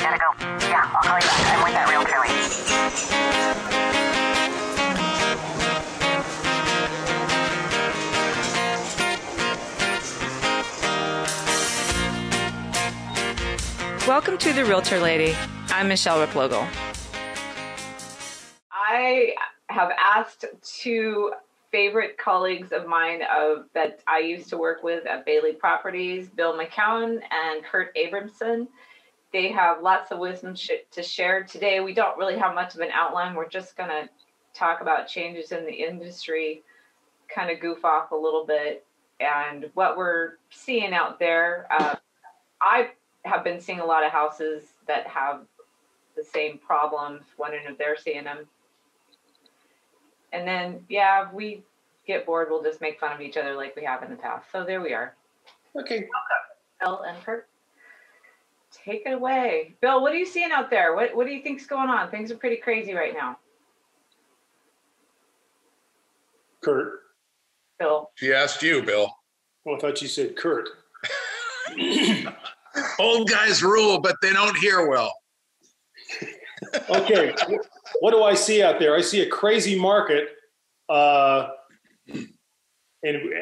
Gotta go. Yeah, I'll call you back. I'm with that realtor lady. Welcome to the Realtor Lady. I'm Michele Replogle. I have asked two favorite colleagues of mine that I used to work with at Bailey Properties, Bill McCowan and Kurt Abramson. They have lots of wisdom to share today. We don't really have much of an outline. We're just going to talk about changes in the industry, kind of goof off a little bit, and what we're seeing out there. I have been seeing a lot of houses that have the same problems, wondering if they're seeing them. And then, yeah, if we get bored, we'll just make fun of each other like we have in the past. So there we are. Okay. Bill and Kurt, take it away. Bill, what are you seeing out there? What do you think's going on? Things are pretty crazy right now. Kurt. Bill. She asked you, Bill. Well, I thought you said Kurt. Old guys rule, but they don't hear well. Okay. What do I see out there? I see a crazy market. And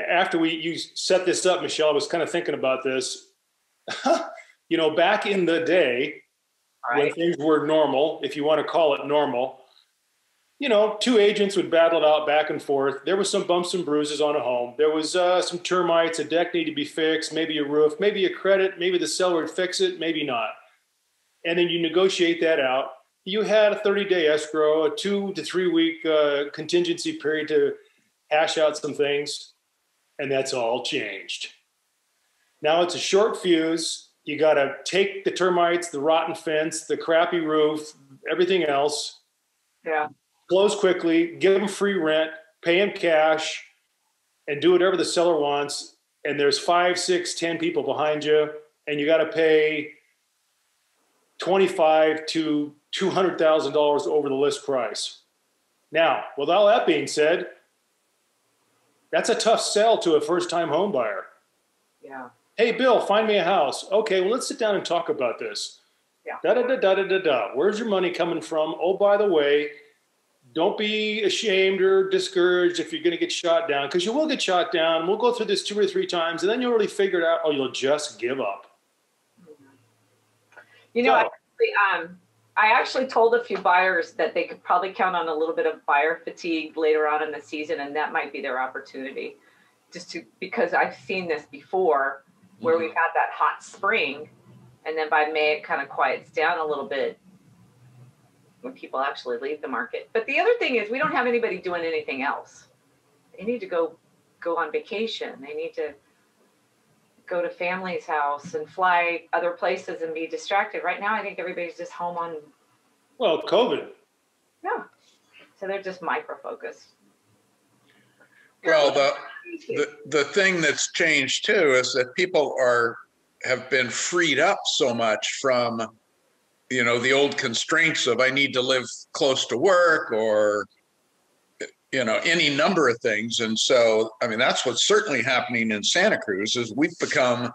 after you set this up, Michele, I was kind of thinking about this. You know, back in the day, when things were normal, if you want to call it normal, you know, two agents would battle it out back and forth. There was some bumps and bruises on a home. There was some termites, a deck needed to be fixed, maybe a roof, maybe a credit, maybe the seller would fix it, maybe not. And then you negotiate that out. You had a 30-day escrow, a 2 to 3 week contingency period to hash out some things, and that's all changed. Now it's a short fuse. You got to take the termites, the rotten fence, the crappy roof, everything else. Yeah. Close quickly, give them free rent, pay them cash, and do whatever the seller wants. And there's 5, 6, 10 people behind you, and you got to pay $25,000 to $200,000 over the list price. Now, with all that being said, that's a tough sell to a first-time home buyer. Yeah. Hey, Bill, find me a house. Okay, well, let's sit down and talk about this. Yeah. Da-da-da-da-da-da. Where's your money coming from? Oh, by the way, don't be ashamed or discouraged if you're going to get shot down, because you will get shot down. We'll go through this 2 or 3 times, and then you'll really figure it out, or you'll just give up. You know, I actually told a few buyers that they could probably count on a little bit of buyer fatigue later on in the season, and that might be their opportunity. Because I've seen this before, where we've had that hot spring, and then by May it kind of quiets down a little bit when people actually leave the market. But the other thing is, we don't have anybody doing anything else. They need to go on vacation. They need to go to family's house and fly other places and be distracted. Right now, I think everybody's just home on. Well, COVID. Yeah. So they're just micro-focused. Well, the thing that's changed too is that people have been freed up so much from, you know, the old constraints of I need to live close to work or, you know, any number of things. And so, I mean, that's what's certainly happening in Santa Cruz is we've become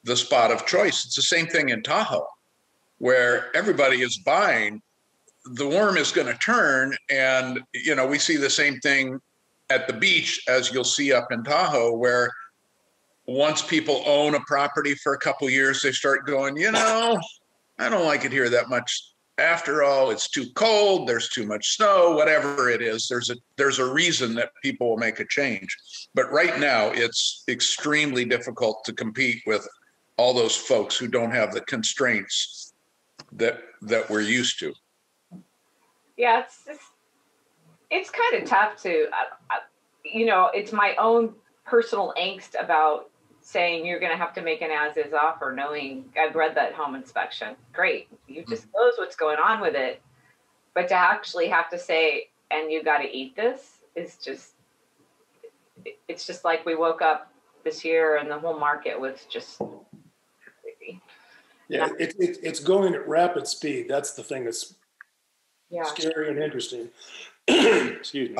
the spot of choice. It's the same thing in Tahoe, where everybody is buying. The worm is going to turn. And, you know, we see the same thing at the beach as you'll see up in Tahoe, where once people own a property for a couple of years, they start going, you know, I don't like it here that much. After all, it's too cold, there's too much snow, whatever it is, there's a reason that people will make a change. But right now, it's extremely difficult to compete with all those folks who don't have the constraints that we're used to. Yeah, it's kind of tough to, you know, it's my own personal angst about saying you're going to have to make an as-is offer, knowing I've read that home inspection. Great. You disclose what's going on with it. But to actually have to say, and you got to eat this, is just, it's just like we woke up this year and the whole market was just crazy. Yeah, it's going at rapid speed. That's the thing that's scary and interesting. Excuse me.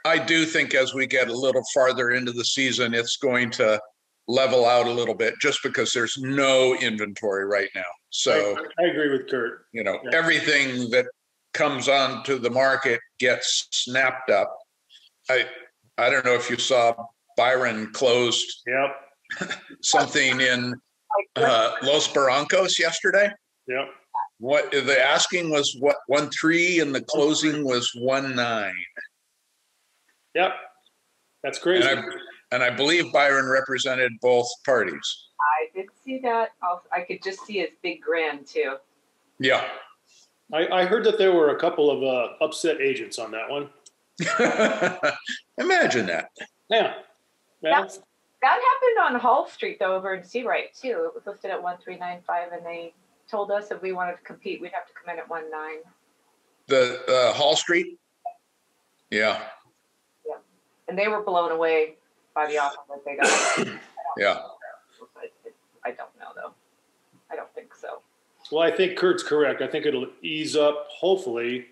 I do think as we get a little farther into the season, it's going to level out a little bit just because there's no inventory right now. So I agree with Kurt. you know, everything that comes onto the market gets snapped up. I don't know if you saw Byron closed something in Los Barrancos yesterday. Yep. What the asking was 1.3 and the closing was 1.9. Yep. That's crazy. And I believe Byron represented both parties. I did see that. I could just see his big grin too. Yeah. I heard that there were a couple of upset agents on that one. Imagine that. Yeah. That happened on Hall Street though, over in Seawright too. It was listed at 1.395, and they told us if we wanted to compete, we'd have to come in at 1.9. The Hall Street. Yeah. Yeah, and they were blown away by the offer that they got. Yeah. I don't know though. I don't think so. Well, I think Kurt's correct. I think it'll ease up, hopefully,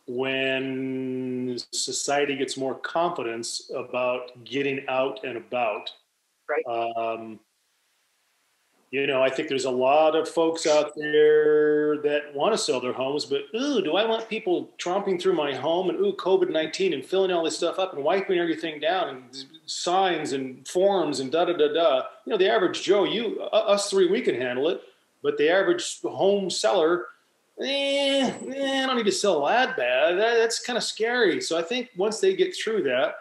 when society gets more confidence about getting out and about. Right. You know, I think there's a lot of folks out there that want to sell their homes, but do I want people tromping through my home and COVID-19 and filling all this stuff up and wiping everything down and signs and forms and da-da-da-da. You know, the average Joe, us three, we can handle it, but the average home seller, I don't need to sell that bad. That's kind of scary. So I think once they get through that,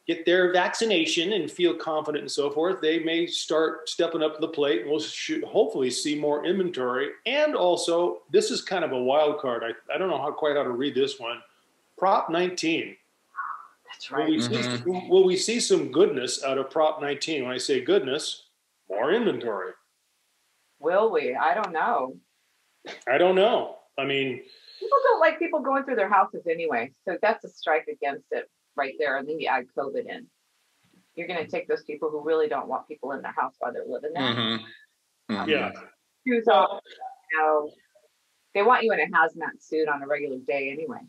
get their vaccination and feel confident and so forth, they may start stepping up to the plate, and we'll hopefully see more inventory. And also, this is kind of a wild card. I don't know quite how to read this one. Prop 19. That's right. Will we see some goodness out of Prop 19? When I say goodness, more inventory. Will we? I don't know. I don't know. I mean, people don't like people going through their houses anyway, so that's a strike against it right there. And then you add COVID in. You're going to take those people who really don't want people in their house while they're living there. Yeah. Shoes off, you know, they want you in a hazmat suit on a regular day anyway.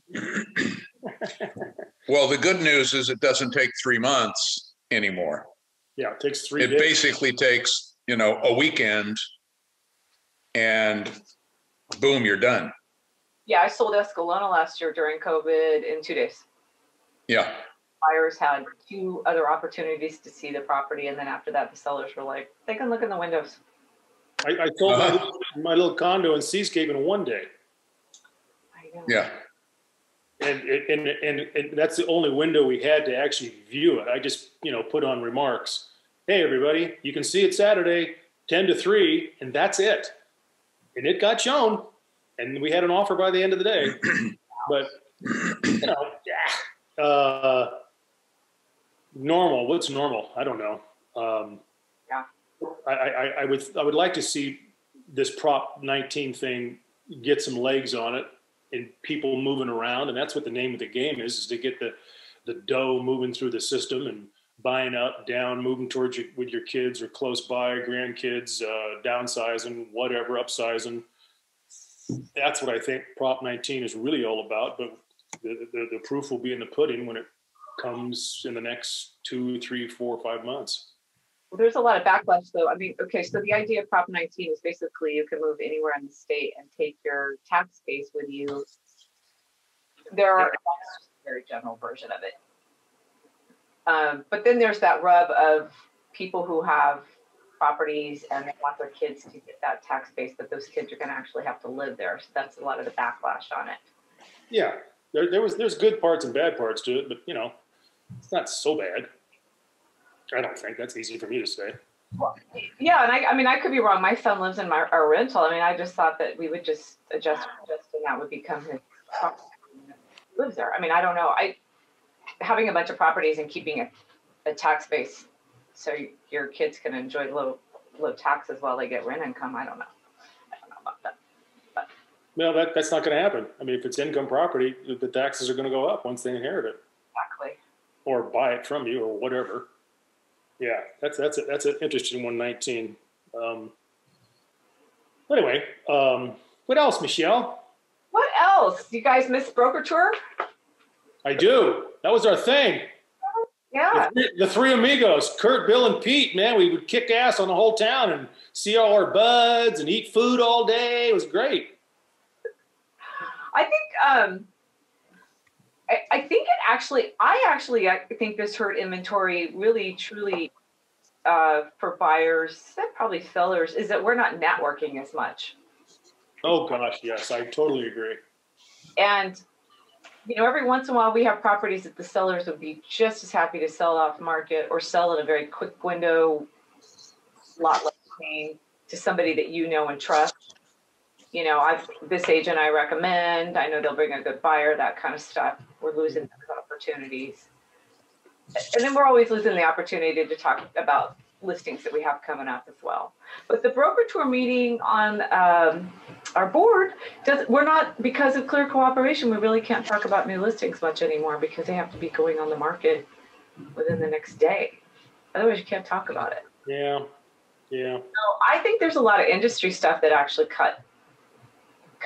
Well, the good news is it doesn't take 3 months anymore. Yeah, it takes 3 days. It basically takes, you know, a weekend and boom, you're done. Yeah, I sold Escalona last year during COVID in 2 days. Yeah. Buyers had 2 other opportunities to see the property, and then after that, the sellers were like, they can look in the windows. I sold my little condo in Seascape in 1 day. I know. Yeah. And that's the only window we had to actually view it. I just, put on remarks. Hey, everybody, you can see it Saturday, 10 to 3, and that's it. And it got shown, and we had an offer by the end of the day. But, normal. What's normal? I don't know. Yeah. I would like to see this Prop 19 thing get some legs on it and people moving around. And that's what the name of the game is to get the dough moving through the system and buying up, down, moving towards you with your kids or close by, grandkids, downsizing, whatever, upsizing. That's what I think Prop 19 is really all about. But the proof will be in the pudding when it comes in the next 2, 3, 4, 5 months. Well, there's a lot of backlash, though. I mean, okay, so the idea of Prop 19 is basically you can move anywhere in the state and take your tax base with you. That's just a very general version of it. But then there's that rub of people who have properties and they want their kids to get that tax base, but those kids are going to actually have to live there. So that's a lot of the backlash on it. Yeah, there's good parts and bad parts to it, but it's not so bad. I don't think. That's easy for me to say. Well, yeah, and I mean, I could be wrong. My son lives in our rental. I mean, I just thought that we would just adjust and that would become his property. He lives there. I mean, I don't know. Having a bunch of properties and keeping a tax base so your kids can enjoy low taxes while they get rent income. I don't know about that. But. No, that's not going to happen. I mean, if it's income property, the taxes are going to go up once they inherit it. Exactly. Or buy it from you or whatever. Yeah, that's an interesting 119. Anyway, what else, Michele? What else? You guys miss Broker Tour? I do. That was our thing. Yeah. The three amigos, Kurt, Bill, and Pete, man, we would kick ass on the whole town and see all our buds and eat food all day. It was great. I think I think I think this hurt inventory really truly for buyers and probably sellers is that we're not networking as much. Oh gosh, yes, I totally agree. And every once in a while we have properties that the sellers would be just as happy to sell off market or sell in a very quick window, lot less pain to somebody that you know and trust. This agent I recommend, I know they'll bring a good buyer, that kind of stuff. We're losing those opportunities. And then we're always losing the opportunity to talk about listings that we have coming up as well. But the broker tour meeting on our board, we're not, because of clear cooperation, we really can't talk about new listings much anymore because they have to be going on the market within the next day. Otherwise, you can't talk about it. Yeah. So I think there's a lot of industry stuff that actually cut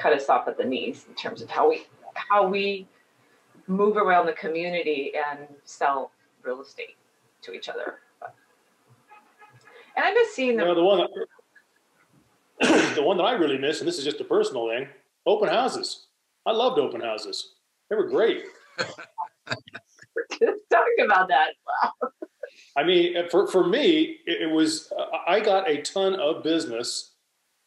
us off at the knees in terms of how we move around the community and sell real estate to each other. And I miss seeing them. The one that I really miss, and this is just a personal thing, open houses. I loved open houses. They were great. Just talking about that. Wow. I mean, for me, it was, I got a ton of business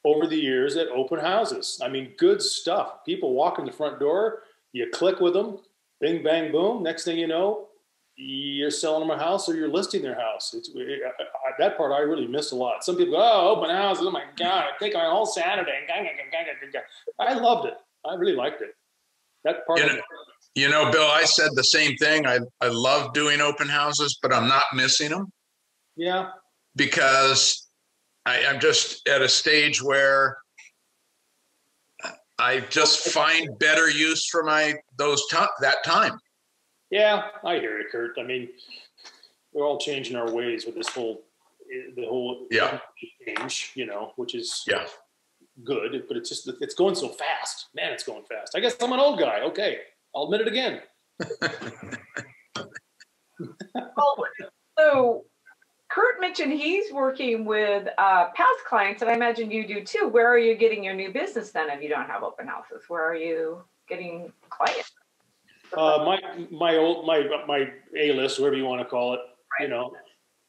over the years at open houses. I mean, good stuff. People walk in the front door, you click with them, bing, bang, boom. Next thing you know, you're selling them a house or you're listing their house. That part I really miss a lot. Some people go, oh, open houses, oh my God, I take my whole Saturday. I loved it. I really liked it. That part of it. Bill, I said the same thing. I love doing open houses, but I'm not missing them. Yeah. Because I'm just at a stage where I just find better use for that time. Yeah, I hear you, Kurt. I mean, we're all changing our ways with the whole change, which is good, but it's going so fast. Man, it's going fast. I guess I'm an old guy. Okay, I'll admit it again. So Kurt mentioned he's working with past clients, and I imagine you do too. Where are you getting your new business then if you don't have open houses? Where are you getting clients? My A-list, whatever you want to call it, right.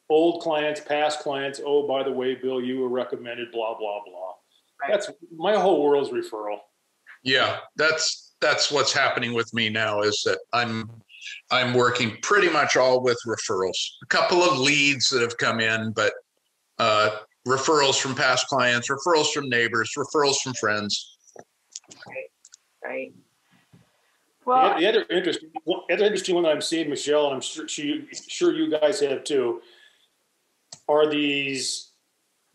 Old clients, past clients. Oh, by the way, Bill, you were recommended, blah, blah, blah. Right. That's my whole world's referral. Yeah, that's what's happening with me now is that I'm working pretty much all with referrals. A couple of leads that have come in, but referrals from past clients, referrals from neighbors, referrals from friends. Right. Well, the other interesting one that I'm seeing, Michelle, and I'm sure you guys have too, are these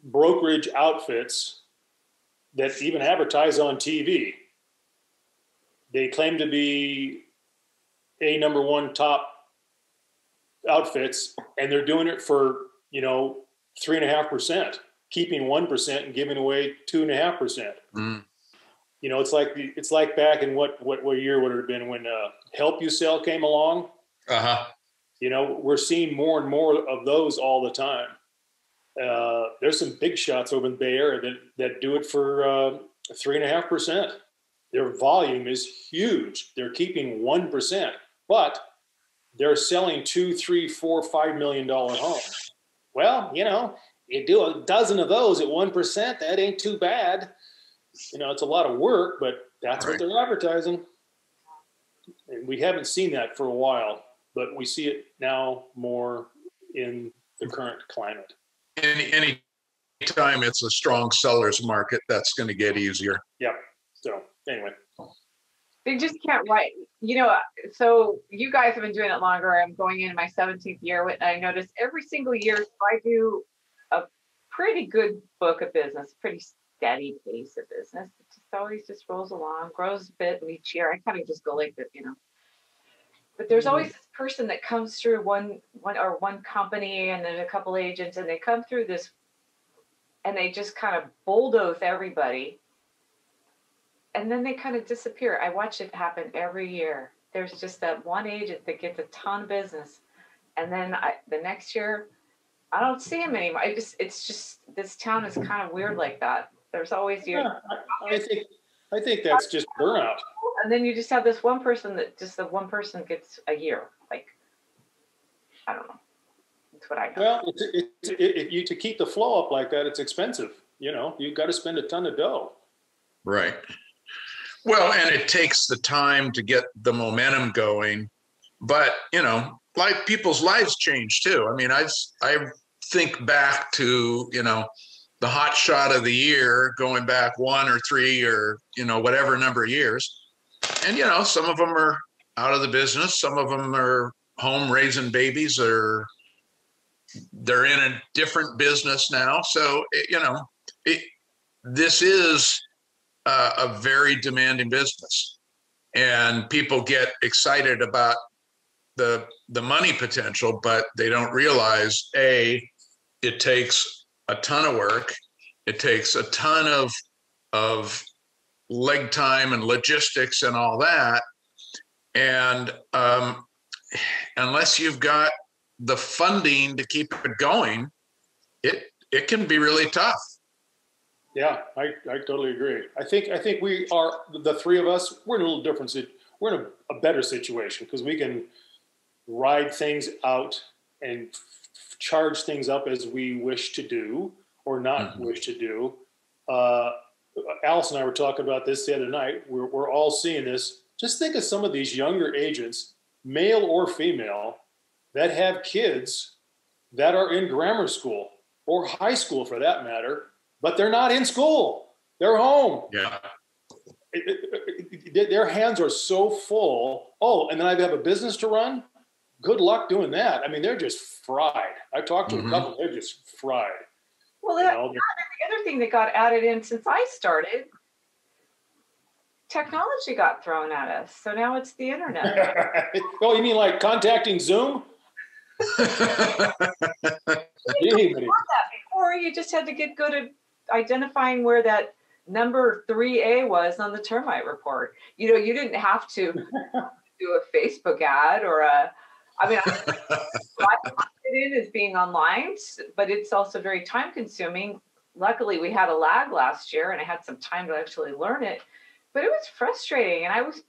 brokerage outfits that even advertise on TV. They claim to be a number one top outfits, and they're doing it for 3.5%, keeping 1% and giving away 2.5%. Mm. It's like back in what year would it have been when Help You Sell came along? Uh-huh. We're seeing more and more of those all the time. There's some big shots over in the Bay Area that do it for 3.5%. Their volume is huge. They're keeping 1%, but they're selling $2, $3, $4, $5 million homes. Well, you do a dozen of those at 1%, that ain't too bad. It's a lot of work, but that's what they're advertising. And we haven't seen that for a while, but we see it now more in the current climate. Any time it's a strong seller's market, that's going to get easier. Yep. So anyway. They just can't write. So you guys have been doing it longer. I'm going into my 17th year. And I notice every single year, I do a pretty good book of business, pretty steady pace of business. It just always just rolls along, grows a bit each year. I kind of just go like this, But there's always this person that comes through one company, and then a couple agents, and they come through this, and they just kind of bulldoze everybody, and then they kind of disappear. I watch it happen every year. There's just that one agent that gets a ton of business, And then the next year, I don't see him anymore. It's just, this town is kind of weird like that. There's always you. Yeah, I think that's just burnout. And then you just have this one person that just the one person gets a year. Like, I don't know. That's what I know. Well, to keep the flow up like that, it's expensive. You know, you've got to spend a ton of dough. Right. Well, and it takes the time to get the momentum going, but you know, like people's lives change too. I mean, I think back to, you know, the hot shot of the year, going back 1 or 3 or, you know, whatever number of years. And, you know, some of them are out of the business. Some of them are home raising babies, or they're in a different business now. So, you know, this is a very demanding business, and people get excited about the money potential, but they don't realize, it takes a ton of work. It takes a ton of leg time and logistics and all that. And unless you've got the funding to keep it going, it can be really tough. Yeah, I totally agree. I think we are, the three of us, we're in a little different. We're in a better situation because we can ride things out and charge things up as we wish to do or not wish to do. Alice and I were talking about this the other night. We're all seeing this. Just think of some of these younger agents, male or female, that have kids that are in grammar school or high school for that matter, but they're not in school. They're home. Yeah. Their hands are so full. Oh, and then I have a business to run. Good luck doing that. I mean, they're just fried. I talked to a couple, they're just fried. Well, the other thing that got added in since I started, technology got thrown at us. So now it's the internet. Oh, you mean like contacting Zoom? Before you just had to get good at identifying where that number 3A was on the termite report. You know, you didn't have to do a Facebook ad or I it is being online, but it's also very time consuming. Luckily, we had a lag last year and I had some time to actually learn it, but it was frustrating. And I was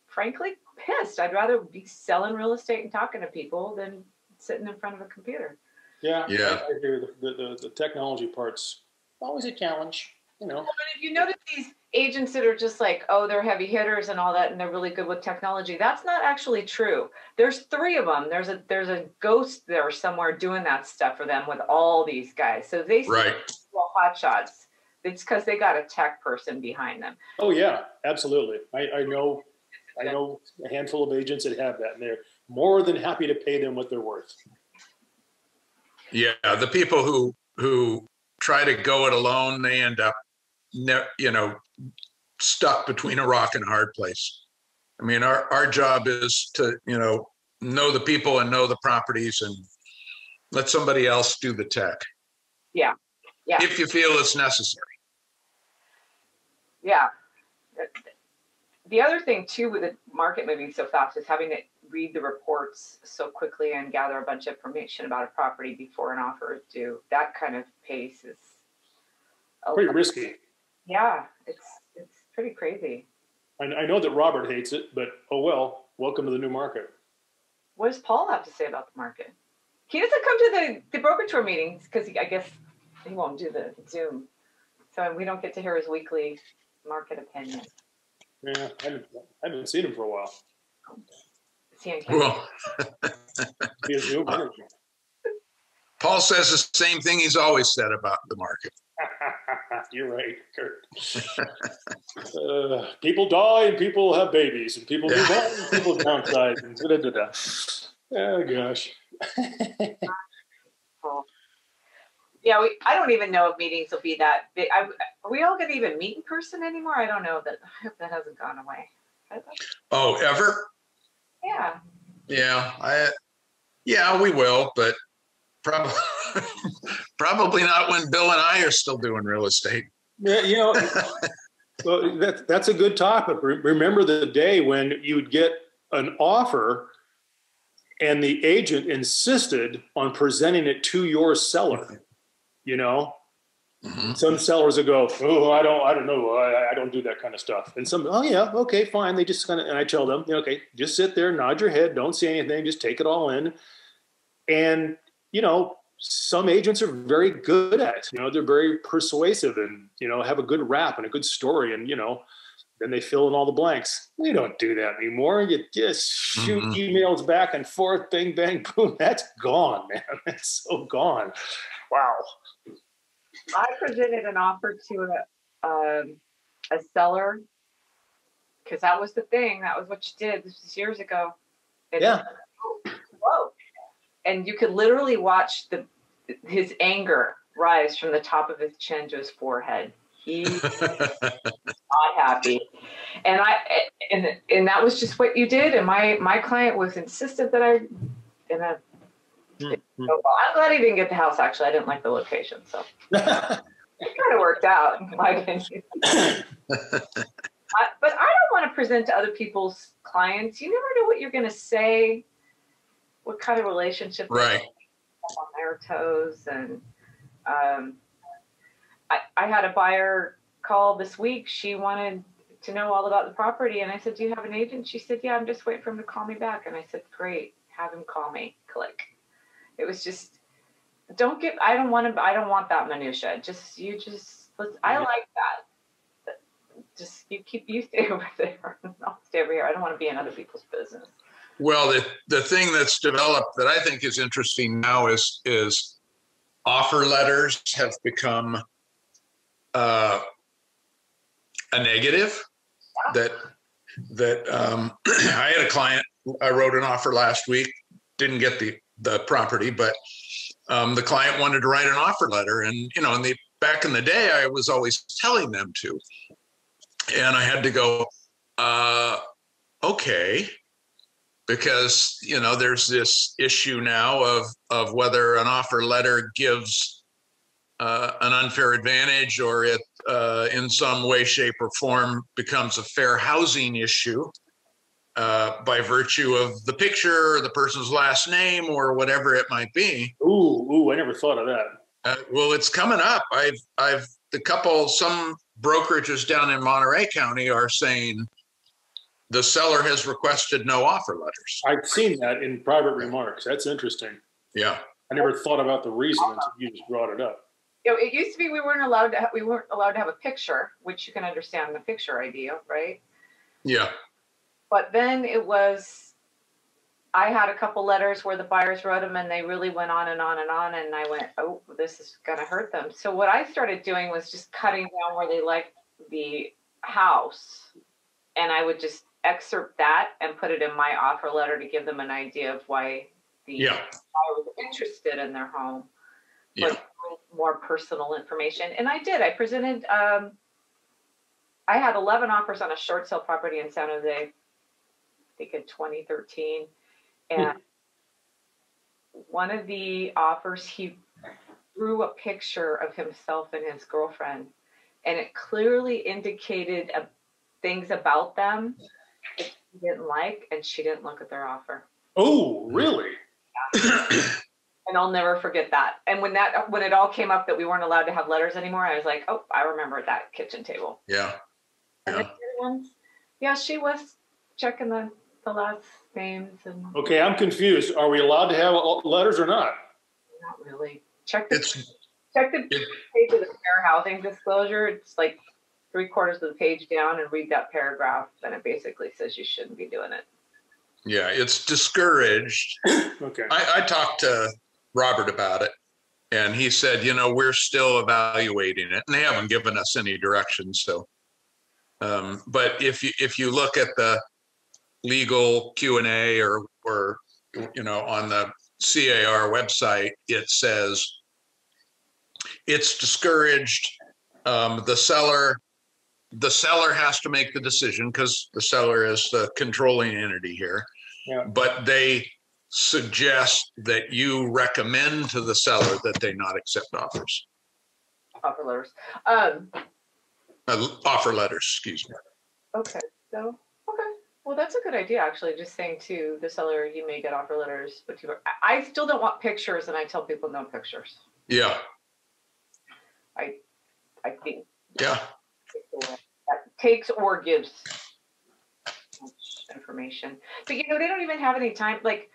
frankly pissed. I'd rather be selling real estate and talking to people than sitting in front of a computer. Yeah. I agree. The technology part's always a challenge, you know. But if you notice these agents that are just like, oh, they're heavy hitters and all that, and they're really good with technology, that's not actually true. There's 3 of them. There's a ghost there somewhere doing that stuff for them with all these guys. So they see hot shots. It's because they got a tech person behind them. Oh yeah, absolutely. I know a handful of agents that have that, and they're more than happy to pay them what they're worth. Yeah, the people who try to go it alone, they end up, you know, stuck between a rock and a hard place. I mean, our job is to, you know the people and know the properties and let somebody else do the tech. Yeah. If you feel it's necessary. Yeah. The other thing too with the market moving so fast is having to read the reports so quickly and gather a bunch of information about a property before an offer is due. That kind of pace is pretty risky. Yeah, it's pretty crazy. I know that Robert hates it, but oh well. Welcome to the new market. What does Paul have to say about the market? He doesn't come to the broker tour meetings because I guess he won't do the Zoom, so we don't get to hear his weekly market opinion. Yeah, I haven't seen him for a while. Is he on camera? Well, Paul says the same thing he's always said about the market. You're right, Kurt. People die and people have babies and people move on and people downsize and da-da-da-da. Oh, gosh. Yeah, I don't even know if meetings will be that big. Are we all going to even meet in person anymore? I don't know. I hope that hasn't gone away. Oh, ever? Yeah. Yeah, we will, but probably not when Bill and I are still doing real estate. Yeah, well, that's a good topic. Remember the day when you'd get an offer and the agent insisted on presenting it to your seller. You know, some sellers will go, oh, I don't know, I don't do that kind of stuff. And some, oh yeah, okay, fine. They just kind of, and I tell them, okay, just sit there, nod your head, don't say anything, just take it all in. And you know, some agents are very good at it. You know, they're very persuasive and, you know, have a good rap and a good story. And, you know, then they fill in all the blanks. We don't do that anymore. You just shoot emails back and forth, bang, bang, boom. That's gone, man. That's so gone. Wow. I presented an offer to a seller because that was the thing. That was what you did. This was years ago. And yeah. Whoa. And you could literally watch his anger rise from the top of his chin to his forehead. He's not happy. And and that was just what you did. And my client was insistent that I'm glad he didn't get the house. Actually, I didn't like the location. So it kind of worked out in my opinion. But I don't want to present to other people's clients. You never know what you're going to say. What kind of relationship right on their toes. And I had a buyer call this week. She wanted to know all about the property. And I said, do you have an agent? She said, yeah, I'm just waiting for him to call me back. And I said, great, have him call me. Click. It was just, I don't want that minutia. I like that. Just you stay over there. I'll stay over here. I don't want to be in other people's business. Well, the thing that's developed that I think is interesting now is offer letters have become a negative. That I had a client, I wrote an offer last week, didn't get the property, but the client wanted to write an offer letter, and you know, back in the day, I was always telling them to, and I had to go, okay. Because, you know, there's this issue now of whether an offer letter gives an unfair advantage or it in some way, shape, or form becomes a fair housing issue by virtue of the picture or the person's last name or whatever it might be. Ooh, I never thought of that. Well, it's coming up. Some brokerages down in Monterey County are saying the seller has requested no offer letters. I've seen that in private remarks. That's interesting. Yeah. I never thought about the reason until you just brought it up. You know, it used to be we weren't allowed to have a picture, which you can understand the picture idea, right? Yeah. But then I had a couple letters where the buyers wrote them and they really went on and on and on. And I went, oh, this is going to hurt them. So what I started doing was just cutting down where they liked the house. And I would just excerpt that and put it in my offer letter to give them an idea of why the buyer was interested in their home. But more personal information. And I did. I presented, I had 11 offers on a short sale property in San Jose, I think in 2013. And one of the offers, he drew a picture of himself and his girlfriend. And it clearly indicated things about them that she didn't like, and she didn't look at their offer. Oh, really? Yeah. And I'll never forget that. And when it all came up that we weren't allowed to have letters anymore, I was like, oh, I remember that kitchen table. Yeah. And the other ones, she was checking the last names. And okay, I'm confused. Are we allowed to have letters or not? Not really. Check the page of the fair housing disclosure. It's like 3/4 of the page down, and read that paragraph. And it basically says you shouldn't be doing it. Yeah, it's discouraged. Okay. I talked to Robert about it, and he said, we're still evaluating it, and they haven't given us any direction. So, but if you look at the legal Q&A or on the CAR website, it says it's discouraged. The seller has to make the decision because the seller is the controlling entity here. Yeah. But they suggest that you recommend to the seller that they not accept offers. Offer letters. Offer letters, excuse me. Okay. So, okay. Well, that's a good idea, actually. Just saying to the seller, you may get offer letters, but I still don't want pictures, and I tell people no pictures. Yeah. I think Yeah. that takes or gives much information. But they don't even have any time. Like,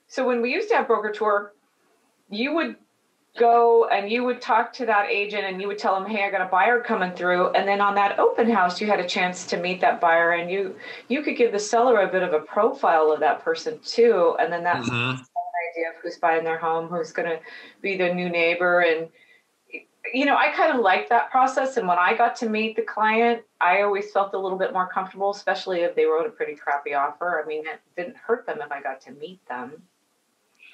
so when we used to have broker tour, you would go and you would talk to that agent and you would tell them, hey, I got a buyer coming through. And then on that open house, you had a chance to meet that buyer, and you could give the seller a bit of a profile of that person too. And then that's an idea of who's buying their home, who's going to be their new neighbor. And I kind of liked that process. And when I got to meet the client, I always felt a little bit more comfortable, especially if they wrote a pretty crappy offer. I mean, it didn't hurt them if I got to meet them.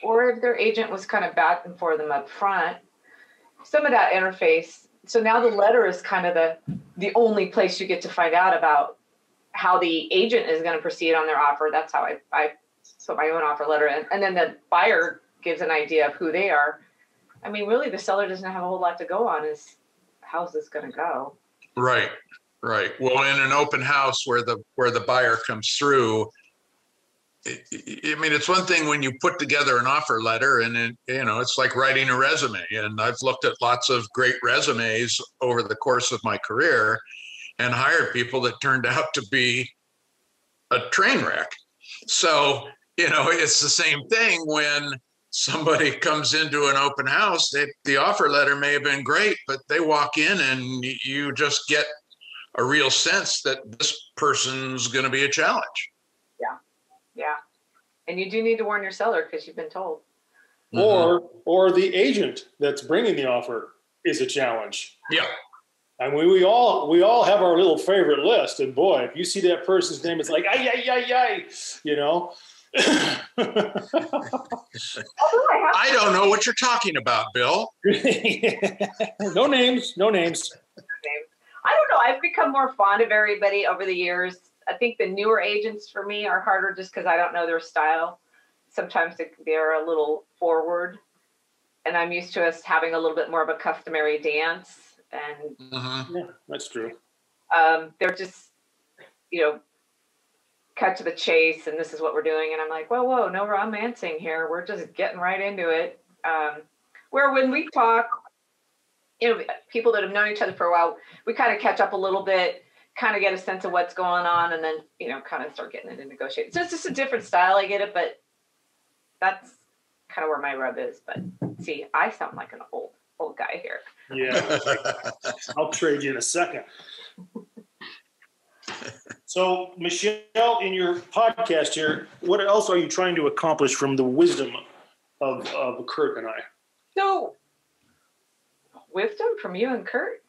Or if their agent was kind of backing for them up front. Some of that interface. So now the letter is kind of the only place you get to find out about how the agent is going to proceed on their offer. That's how I put my own offer letter in. And then the buyer gives an idea of who they are. I mean, really, the seller doesn't have a whole lot to go on. Is how's this going to go? Right. Well, in an open house where the buyer comes through, I mean, it's one thing when you put together an offer letter, and it's like writing a resume. And I've looked at lots of great resumes over the course of my career and hired people that turned out to be a train wreck. So, it's the same thing when somebody comes into an open house. The offer letter may have been great, but they walk in and you just get a real sense that this person's going to be a challenge. Yeah. And you do need to warn your seller because you've been told. Or the agent that's bringing the offer is a challenge. Yeah. I mean, we all have our little favorite list, and boy, if you see that person's name, it's like, ay. I don't know what you're talking about, Bill. No names. I don't know. I've become more fond of everybody over the years. I think the newer agents for me are harder just because I don't know their style. Sometimes they're a little forward, and I'm used to us having a little bit more of a customary dance. And yeah, that's true. They're just, cut to the chase, and this is what we're doing. And I'm like, whoa, no romancing here. We're just getting right into it. Where when we talk, people that have known each other for a while, we kind of catch up a little bit, kind of get a sense of what's going on, and then, kind of start getting into negotiating. So it's just a different style. I get it, but that's kind of where my rub is. But see, I sound like an old guy here. Yeah. I'll trade you in a second. So, Michele, in your podcast here, what else are you trying to accomplish from the wisdom of Kurt and I? So, wisdom from you and Kurt?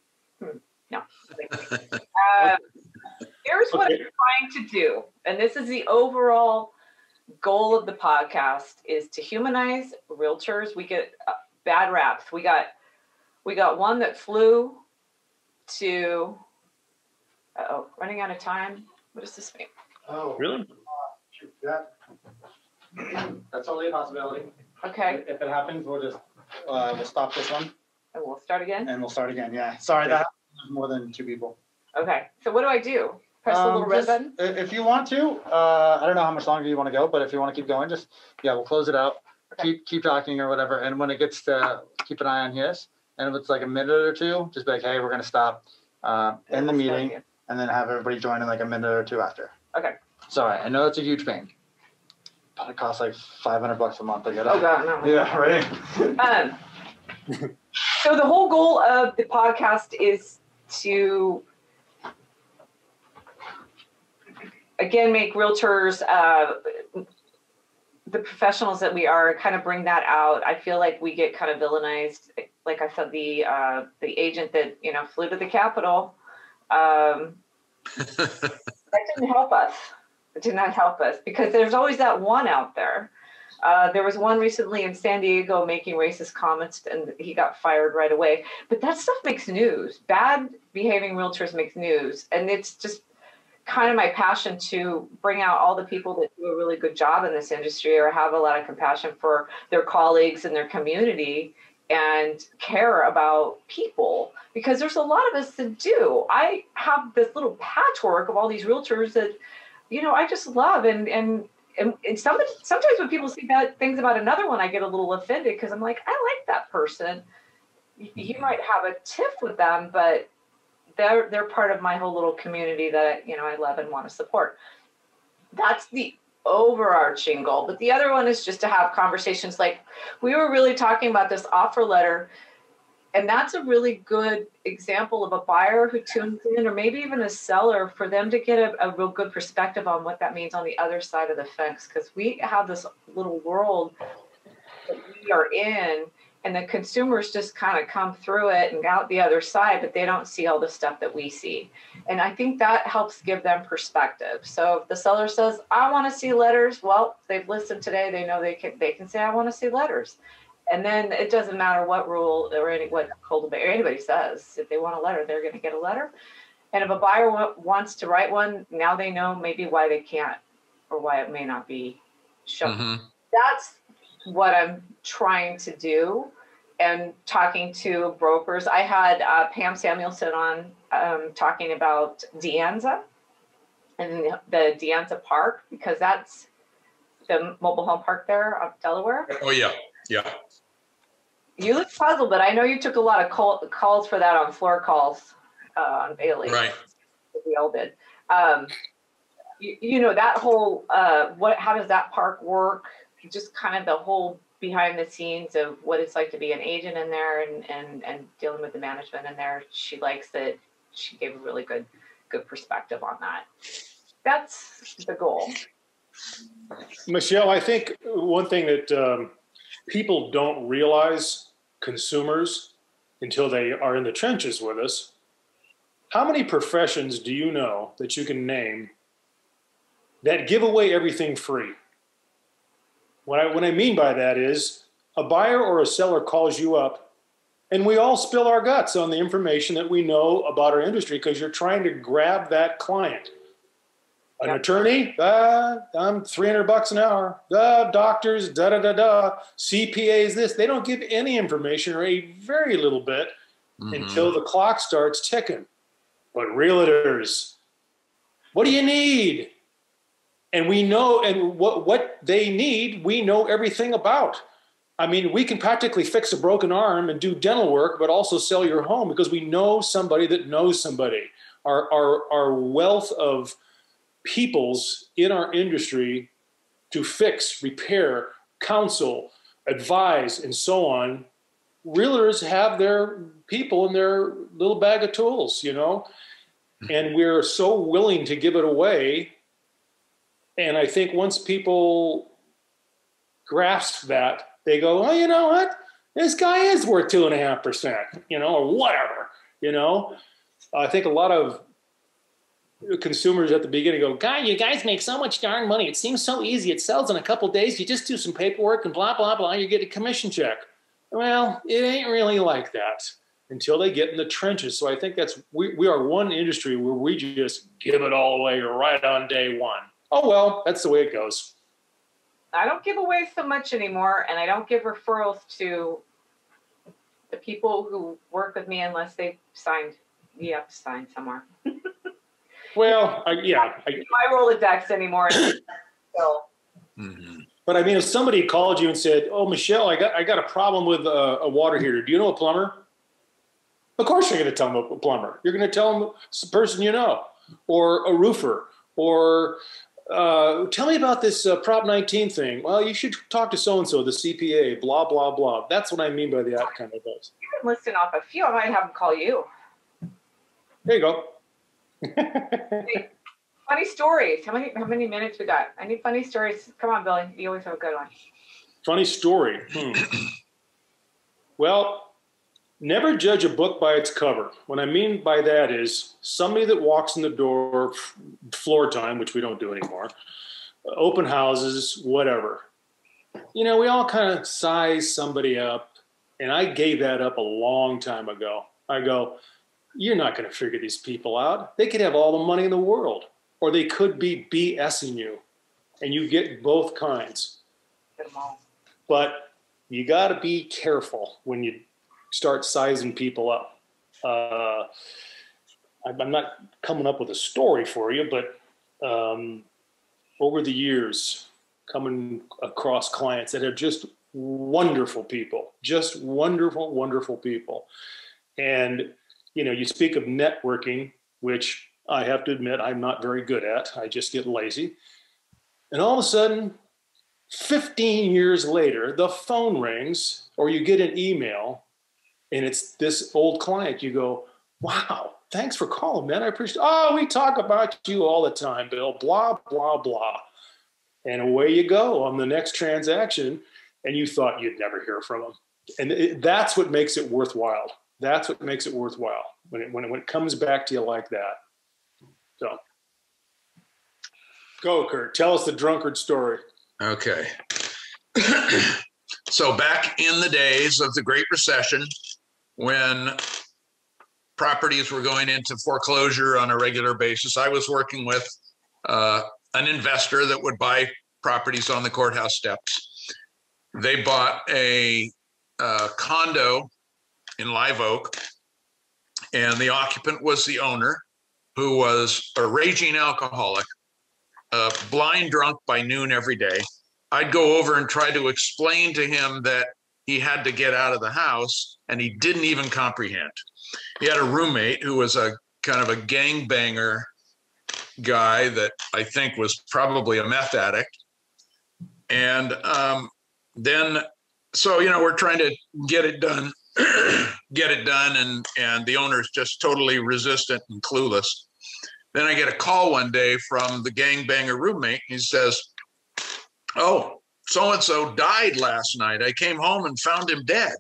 No. Here's what I'm trying to do, and this is the overall goal of the podcast, is to humanize realtors. We get bad raps. We got one that flew to running out of time. What does this mean? Oh, really? Shoot, that's only a possibility. Okay. If it happens, we'll stop this one. And we'll start again? And we'll start again, yeah. Sorry, that happened with more than 2 people. Okay. So what do I do? Press the little red button? If you want to, I don't know how much longer you want to go, but if you want to keep going, we'll close it out. Okay. Keep talking or whatever. And when it gets to, keep an eye on his. And if it's like a minute or two, just be like, hey, we're going to stop in the meeting, and then have everybody join in like a minute or two after. Okay. Sorry, I know it's a huge pain. But it costs like $500 a month to get up. Oh, God, no. Yeah, right. So the whole goal of the podcast is to, again, make realtors, the professionals that we are, kind of bring that out. I feel like we get kind of villainized. Like I said, the agent that, flew to the Capitol, that didn't help us. It did not help us, because there's always that one out there. There was one recently in San Diego making racist comments, and he got fired right away. But that stuff makes news. Bad behaving realtors makes news. And it's just kind of my passion to bring out all the people that do a really good job in this industry, or have a lot of compassion for their colleagues and their community, and care about people, because there's a lot of us that do. I have this little patchwork of all these realtors that I just love and sometimes when people say bad things about another one, I get a little offended because I'm like, I like that person. You might have a tiff with them, but they're part of my whole little community that I love and want to support. That's the overarching goal. But the other one is just to have conversations like we were really talking about this offer letter. And that's a really good example of a buyer who tunes in, or maybe even a seller, for them to get a real good perspective on what that means on the other side of the fence. Because we have this little world that we are in, and the consumers just kind of come through it and out the other side, but they don't see all the stuff that we see. And I think that helps give them perspective. So if the seller says, I want to see letters, well, they've listened today, they know they can say, I want to see letters. And then it doesn't matter what rule or what Coldwell or anybody says. If they want a letter, they're going to get a letter. And if a buyer wants to write one, now they know maybe why they can't or why it may not be shown. Mm-hmm. That's what I'm trying to do. And talking to brokers, I had Pam Samuelson on talking about De Anza and the De Anza Park, because that's the mobile home park there of Delaware. Oh, yeah. Yeah. You look puzzled, but I know you took a lot of calls for that on floor calls on Bailey. Right. We all did. That whole, how does that park work? Just kind of the whole behind the scenes of what it's like to be an agent in there and dealing with the management in there. She likes it. She gave a really good perspective on that. That's the goal. Michele, I think one thing that people don't realize, consumers, until they are in the trenches with us, how many professions do you know that you can name that give away everything free? What I mean by that is a buyer or a seller calls you up and we all spill our guts on the information that we know about our industry because you're trying to grab that client. An attorney, I'm $300 an hour. Doctors, CPAs, this. They don't give any information or a very little bit until the clock starts ticking. But realtors, what do you need? And we know, and what they need, we know everything about. I mean, we can practically fix a broken arm and do dental work, but also sell your home because we know somebody that knows somebody. Our wealth of peoples in our industry to fix, repair, counsel, advise, and so on. Realtors have their people in their little bag of tools, and we're so willing to give it away. And I think once people grasp that, they go, oh, you know what? This guy is worth 2.5%, or whatever, I think a lot of consumers at the beginning go, God, you guys make so much darn money. It seems so easy. It sells in a couple of days. You just do some paperwork and blah, blah, blah. You get a commission check. Well, it ain't really like that until they get in the trenches. So I think we are one industry where we just give it all away right on day one. Oh, well, that's the way it goes. I don't give away so much anymore, and I don't give referrals to the people who work with me unless they've signed. You have to sign somewhere. Well, I my Rolodex anymore. So. But I mean, if somebody called you and said, "Oh, Michele, I got a problem with a water heater. Do you know a plumber?" Of course, you're going to tell them a plumber. You're going to tell them it's the person you know, or a roofer, or tell me about this Prop 19 thing. Well, you should talk to so and so, the CPA. Blah blah blah. That's what I mean by that kind of thing. You can listen off a few. I might have them call you. There you go. Hey, funny stories. How many minutes we got? I need funny stories. Come on, Billy. You always have a good one. Funny story. Well, never judge a book by its cover. What I mean by that is somebody that walks in the door, floor time, which we don't do anymore, open houses, whatever. We all kind of size somebody up, and I gave that up a long time ago. I go, you're not going to figure these people out. They could have all the money in the world, or they could be BSing you, and you get both kinds. But you got to be careful when you start sizing people up. I'm not coming up with a story for you, but over the years coming across clients that are just wonderful people, just wonderful, wonderful people. And, you know, you speak of networking, which I have to admit I'm not very good at. I just get lazy. And all of a sudden, 15 years later, the phone rings or you get an email and it's this old client. You go, wow, thanks for calling, man. I appreciate it. Oh, we talk about you all the time, Bill, blah, blah, blah. And away you go on the next transaction. And you thought you'd never hear from them. And that's what makes it worthwhile. That's what makes it worthwhile when it comes back to you like that. So go, Kurt. Tell us the drunkard story. Okay. So back in the days of the Great Recession, when properties were going into foreclosure on a regular basis, I was working with an investor that would buy properties on the courthouse steps. They bought a condo in Live Oak, and the occupant was the owner, who was a raging alcoholic, blind drunk by noon every day. I'd go over and try to explain to him that he had to get out of the house, and he didn't even comprehend. He had a roommate who was a kind of a gangbanger guy that I think was probably a meth addict. And so, you know, we're trying to get it done, and the owner's just totally resistant and clueless. Then I get a call one day from the gangbanger roommate. He says, oh, so-and-so died last night. I came home and found him dead.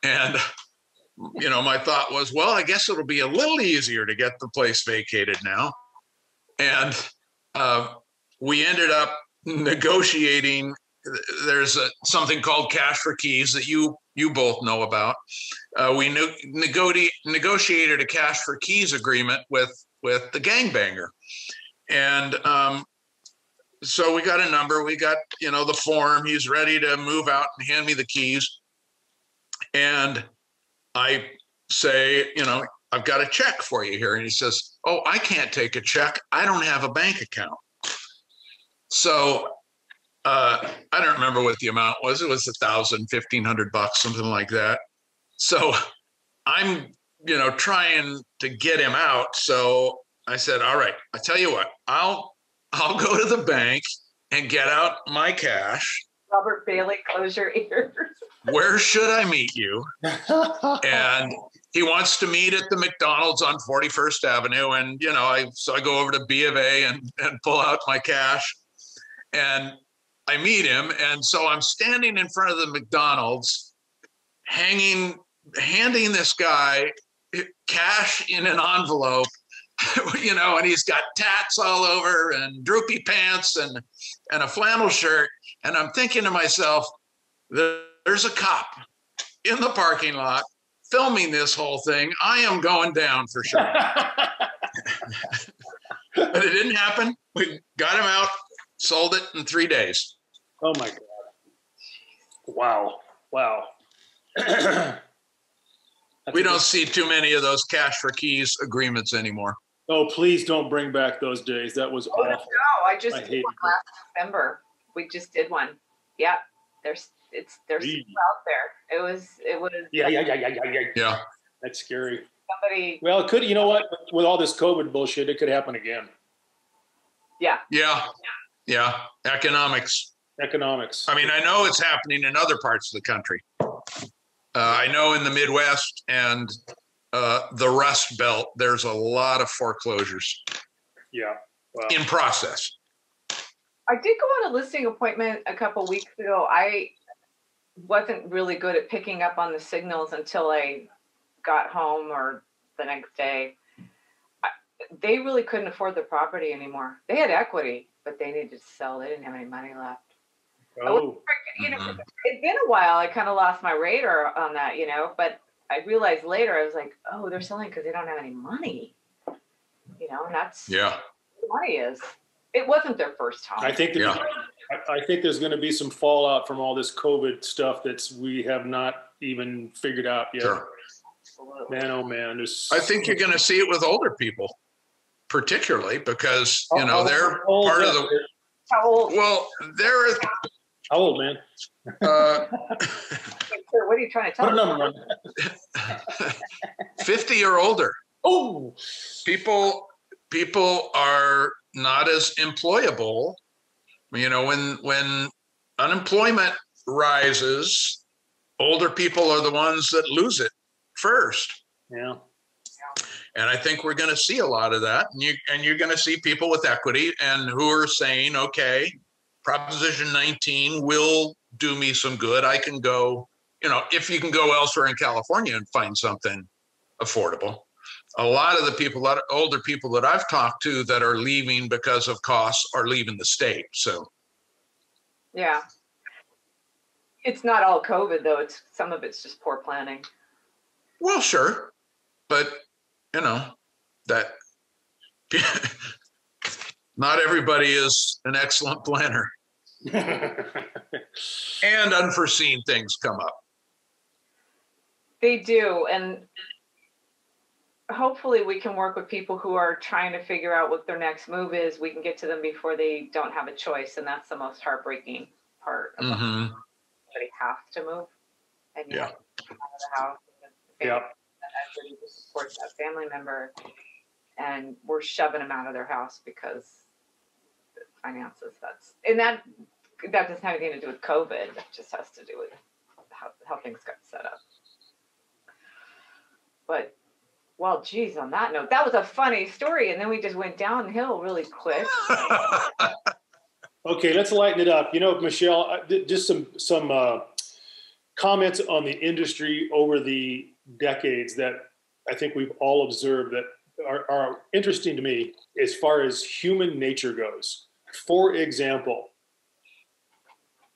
And, you know, my thought was, well, I guess it'll be a little easier to get the place vacated now. And we ended up negotiating. There's something called cash for keys that you both know about. We negotiated a cash for keys agreement with the gangbanger. And so we got a number, we got, you know, the form. He's ready to move out and hand me the keys. And I say, you know, I've got a check for you here. And he says, oh, I can't take a check. I don't have a bank account. So I don't remember what the amount was. It was $1,000, $1,500, something like that. So I'm, you know, trying to get him out. So I said, all right, I tell you what, I'll go to the bank and get out my cash. Robert Bailey, close your ears. Where should I meet you? And he wants to meet at the McDonald's on 41st Avenue. And, you know, so I go over to B of A and pull out my cash, and I meet him. And so I'm standing in front of the McDonald's, handing this guy cash in an envelope, you know, and he's got tats all over and droopy pants and a flannel shirt. And I'm thinking to myself, there's a cop in the parking lot filming this whole thing. I am going down for sure. But it didn't happen. We got him out, sold it in 3 days. Oh my God. Wow. We don't see too many of those cash for keys agreements anymore. Oh, please don't bring back those days. That was awful. No, I just did one last November. We just did one. Yeah, there's still out there. It was. Yeah. That's scary. Somebody. Well, it could. You know what? With all this COVID bullshit, it could happen again. Yeah. Economics. I mean, I know it's happening in other parts of the country. I know in the Midwest and the Rust Belt, there's a lot of foreclosures. Yeah. Wow. In process. I did go on a listing appointment a couple weeks ago. I wasn't really good at picking up on the signals until I got home or the next day. They really couldn't afford the property anymore. They had equity, but they needed to sell. They didn't have any money left. Oh. It's been a while. I kind of lost my radar on that, you know, but I realized later, I was like, oh, they're selling because they don't have any money, you know, and that's what money is. It wasn't their first time. I think there's going to be some fallout from all this COVID stuff we have not even figured out yet. Sure. Man, oh man. I think you're going to see it with older people, particularly because, you know, they're part of the How old? Well, there are, How old, man? Sir, what are you trying to tell Put a us? number on. 50 or older. Oh, People are not as employable. You know, when unemployment rises, older people are the ones that lose it first. yeah. And I think we're going to see a lot of that. And you're going to see people with equity and who are saying, okay, Proposition 19 will do me some good. I can go, you know, if you can go elsewhere in California and find something affordable. A lot of the people, a lot of older people that I've talked to that are leaving because of costs are leaving the state. So, Yeah. It's not all COVID though. Some of it's just poor planning. well, sure. But, you know, that not everybody is an excellent planner, and unforeseen things come up. They do. And hopefully we can work with people who are trying to figure out what their next move is. We can get to them before they don't have a choice. And that's the most heartbreaking part of Mm-hmm. They have to move. And you Yeah. have to come out of the house. And Yeah. that equity to support that family member. And we're shoving them out of their house because the finances. That doesn't have anything to do with COVID. That just has to do with how things got set up. But, well, geez, on that note, that was a funny story. And then we just went downhill really quick. Okay, let's lighten it up. You know, Michele, just some comments on the industry over the decades that I think we've all observed that are interesting to me as far as human nature goes. For example,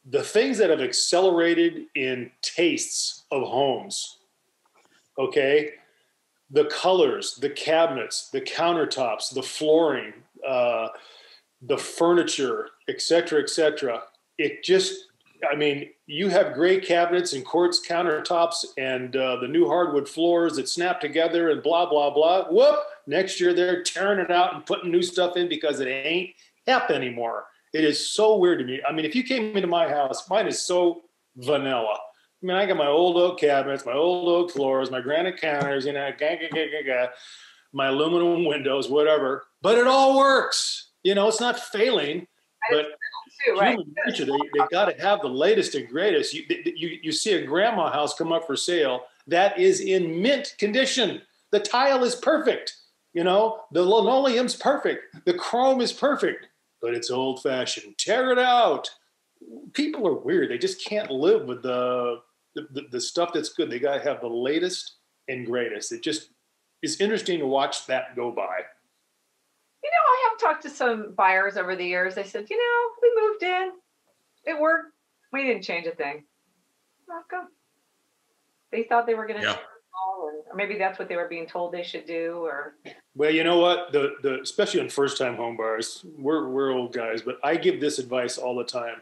the things that have accelerated in tastes of homes, okay? The colors, the cabinets, the countertops, the flooring, the furniture, et cetera, et cetera. It just, I mean, you have gray cabinets and quartz countertops and the new hardwood floors that snap together and blah, blah, blah. Whoop, next year they're tearing it out and putting new stuff in because it ain't hep anymore. It is so weird to me. I mean, if you came into my house, mine is so vanilla. I mean, I got my old oak cabinets, my old oak floors, my granite counters, you know, my aluminum windows, whatever. But it all works. You know, it's not failing. But Too, right? human nature, they got to have the latest and greatest. You see a grandma house come up for sale that is in mint condition. The tile is perfect. You know, the linoleum's perfect. The chrome is perfect, but it's old fashioned. Tear it out. People are weird. They just can't live with the stuff that's good. They got to have the latest and greatest. It just is interesting to watch that go by. You know, I have talked to some buyers over the years. They said, you know, we moved in. It worked. We didn't change a thing. How come? They thought they were going to, Yeah. or maybe that's what they were being told they should do. Or Well, you know what? The especially on first-time home buyers, we're old guys, but I give this advice all the time.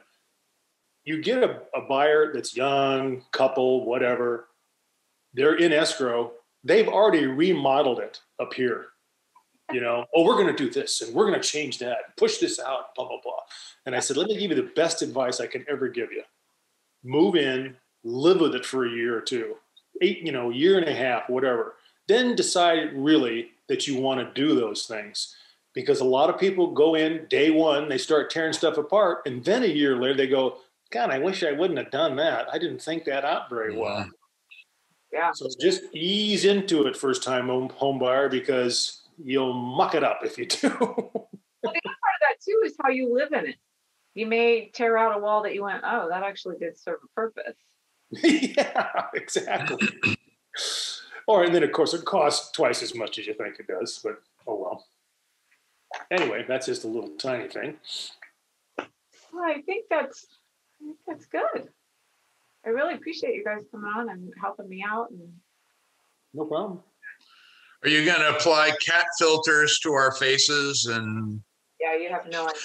You get a buyer that's young, couple, whatever. They're in escrow. They've already remodeled it up here. You know, oh, we're going to do this and we're going to change that, push this out, blah, blah, blah. And I said, let me give you the best advice I can ever give you. Move in, live with it for a year or two, year and a half, whatever. Then decide really that you want to do those things. Because a lot of people go in day one, they start tearing stuff apart. And then a year later, they go, God, I wish I wouldn't have done that. I didn't think that out very well. yeah, So just ease into it, first-time home buyer, because you'll muck it up if you do. well, the other part of that too is how you live in it. You may tear out a wall that you went, oh, that actually did serve a purpose. Yeah, exactly. And then of course it costs twice as much as you think it does, but oh well. Anyway, that's just a little tiny thing. Well, I think that's good. I really appreciate you guys coming on and helping me out. And No problem. Are you going to apply cat filters to our faces? And yeah, you have no idea.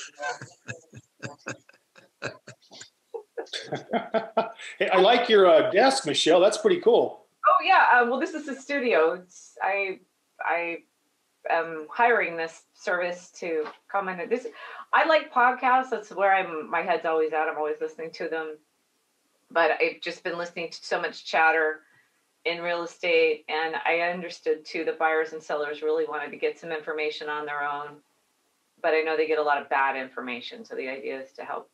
Hey, I like your desk, Michele. That's pretty cool. Oh yeah. Well, this is the studio. I am hiring this service to come in. I like podcasts. That's where my head's always at. I'm always listening to them. But I've just been listening to so much chatter in real estate, and I understood too that buyers and sellers really wanted to get some information on their own. But I know they get a lot of bad information, so the idea is to help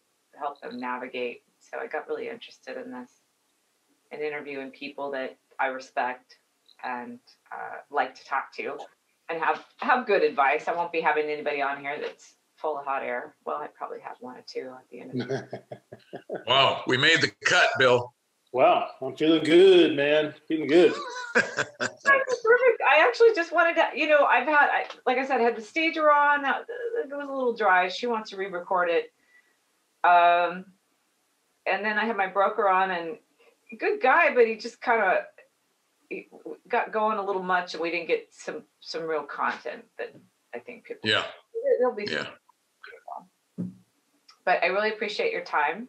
them navigate. So I got really interested in this and interviewing people that I respect and like to talk to and have good advice. I won't be having anybody on here that's full of hot air. Well, I probably have one or two at the end of the year. Wow, we made the cut, Bill. Wow, I'm feeling good, man. Feeling good. Perfect. I actually just wanted to, like I said, I had the stager on. It was a little dry. She wants to re-record it. And then I had my broker on, and good guy, but he just kind of got going a little much, and we didn't get some real content that I think people. Yeah. There'll be some. But I really appreciate your time.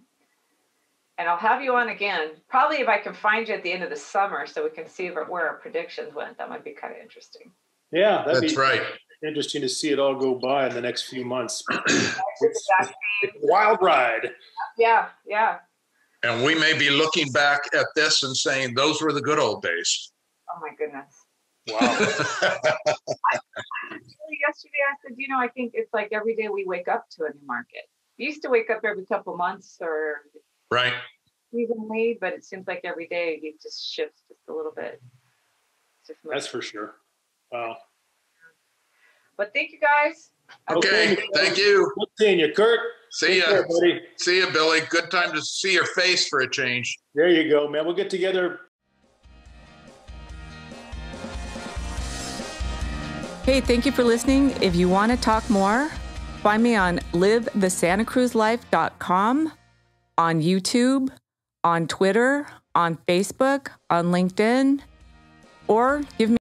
And I'll have you on again, probably if I can find you at the end of the summer so we can see where our predictions went. That might be kind of interesting. Yeah, That's right. Interesting to see it all go by in the next few months. It's a wild ride. Yeah. And we may be looking back at this and saying, those were the good old days. Oh, my goodness. Wow. Yesterday I said, I think it's like every day we wake up to a new market. We used to wake up every couple months or Right. evenly, but it seems like every day it just shifts just a little bit. That's for sure. Wow. But thank you guys. Okay, thank you. Good seeing you, Kurt. See ya. Care, buddy. See ya, Billy. Good time to see your face for a change. There you go, man. We'll get together. Hey, thank you for listening. If you want to talk more, find me on livethesantacruzlife.com, on YouTube, on Twitter, on Facebook, on LinkedIn, or give me